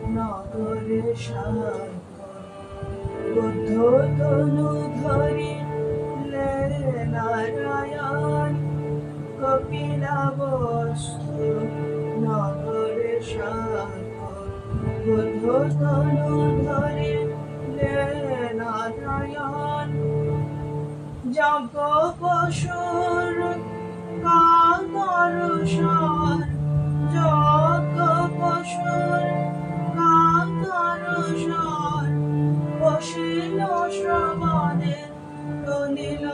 নগরে সাগর বুদ্ধ তনু ধরি নারায়ণ কপিলাবস্তু নগরে সাগর বুদ্ধ তনু ধরি নারায়ণ যজ্ঞ পশুর কাতর সার যজ্ঞ পশুর কাতর সার বসিল শ্রবণে রনিল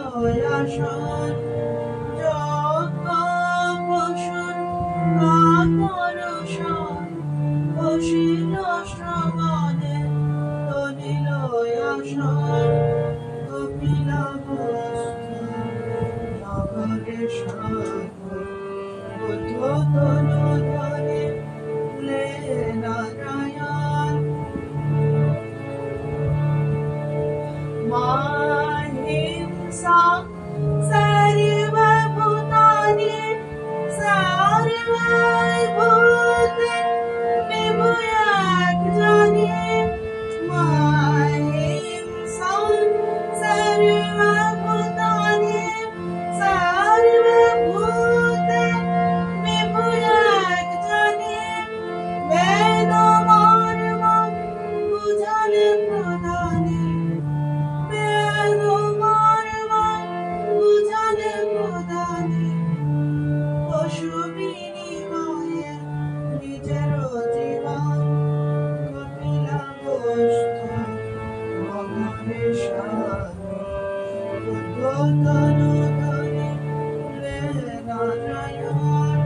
আসন যজ্ঞ পশুর কাতর সার বসিল শ্রবণে রনিল আসন কপিলাবস্তু নগরে সাগর বুদ্ধ তনু ধরে নারায়ণ महिंसा सर्वभूतानि सर्वभूते विभूयानि महिंसा सर्वभूतानि सर्वभूते विभूयानि वेदमार्ग बुझले प्रधानि পশু বিনিময়ে নিজের জীবন কপিলাবস্তু নগরে সাগর বুদ্ধ তনু ধরি নারায়ণ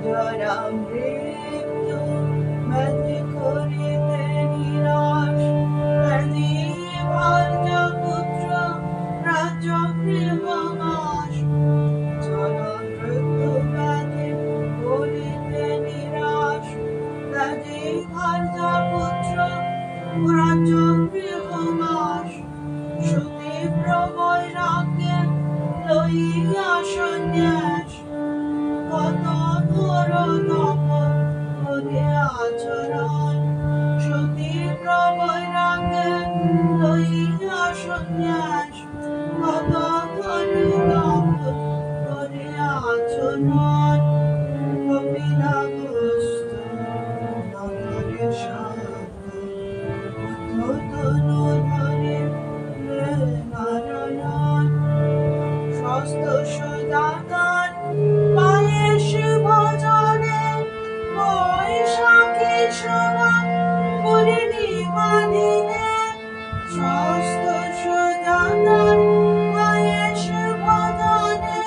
জরা মৃত্যু ব্যাধি করিতে নিরাশ ব্যাধি ভার্য পুত্র রাজ্য গৃহবাস জরা মৃত্যু ব্যাধি করিতে নিরাশ ব্যাধি ভার্য পুত্র রাজ্য গৃহবাস সুতীব্র বৈরাগ্যে লইয়া সন্ন্যাস কত ঘোর তপ করে আচরণ সুতীব্র বৈরাগ্যে লইয়া সন্ন্যাস কত ঘোর তপ করে আচরণ কপিলাবস্তু নগরে সাগর বুদ্ধ তনু ধরি নারায়ণ স্বস্ত সুদাতন পায়ে শুভ জনে বৈশাখী শোভা পূর্ণিমাদিনে স্বস্ত সুদাতন পায়ে শুভ জনে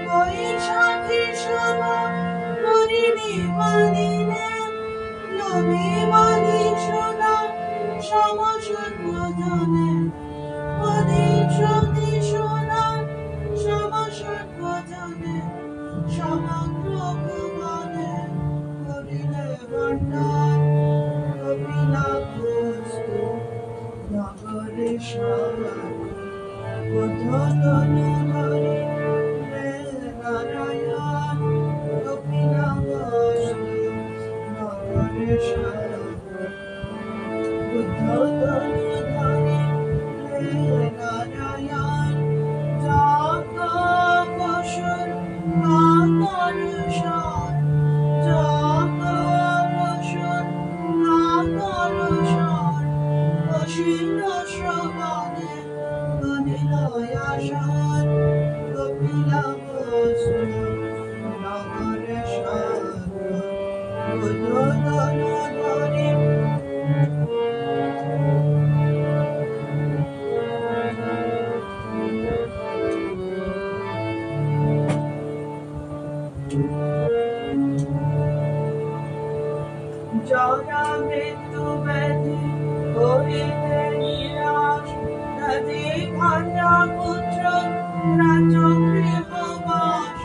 বৈশাখী শোভা পূর্ণিমাদিনে লবিবাদী সোনা সমসর্ব জনে অধিশোধি সোনা সমসর্ব জনে সমগ্র ভুবনে করিলে বন্টন কপিলাবস্তু নগরে সাগর বুদ্ধ তনু ধরি নারায়ণ কপিলাবস্তু নগরে সাগর বুদ্ধ তনু ধরি নারায়ণ যজ্ঞ পশুর কাতর সার যজ্ঞ পশুর কাতর সার বসিল শ্রবণে রনিল আসন কপিলাবস্তু নগরে সাগর বুদ্ধ তনু ধরি জরা মৃত্যু ব্যাধি করিতে নিরাশ নদী ভান্ডা পুত্র রাজ্য গৃহবাস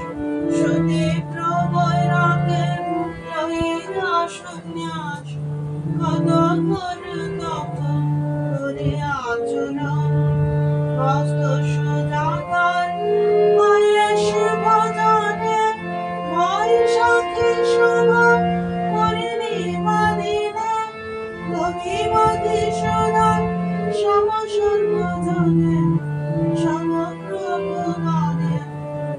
সুতীব্র বৈরাগ্যে লইয়া সন্ন্যাস কত ঘোর তপ বলে আচরণ মস্ত সুজাতার বয়স ভজনে বৈশাখী শোভা করিনি বাদিনে কবিমতি সুদান সমসর্বজনে সমগ্র ভুবনে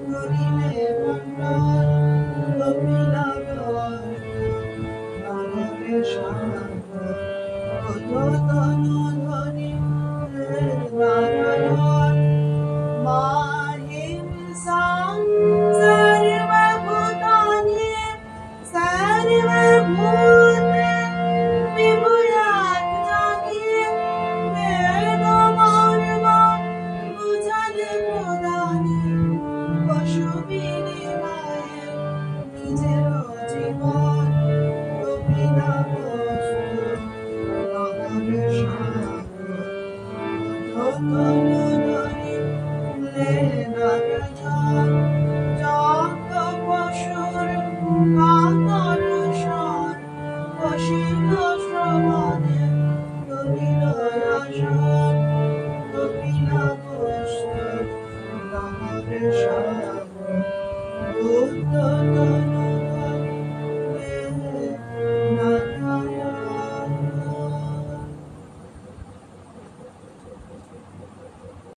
করিলে মণ্ডল কপিলাবয় আমাকে ধনি নারায়ণ महिंसा सर्वभूतानि सर्वभूते विभूयात्मानि वेदमार्ग बुझले प्रदानि पशु বিনিময়ে নিজের জীবন কপিলা বস্তু আমাকে ধনি জগৎ পশুর কাতর স্বর বসিল শ্রবণে করিল আসন কপিলা বস্তু নামের সাগর বুদ্ধ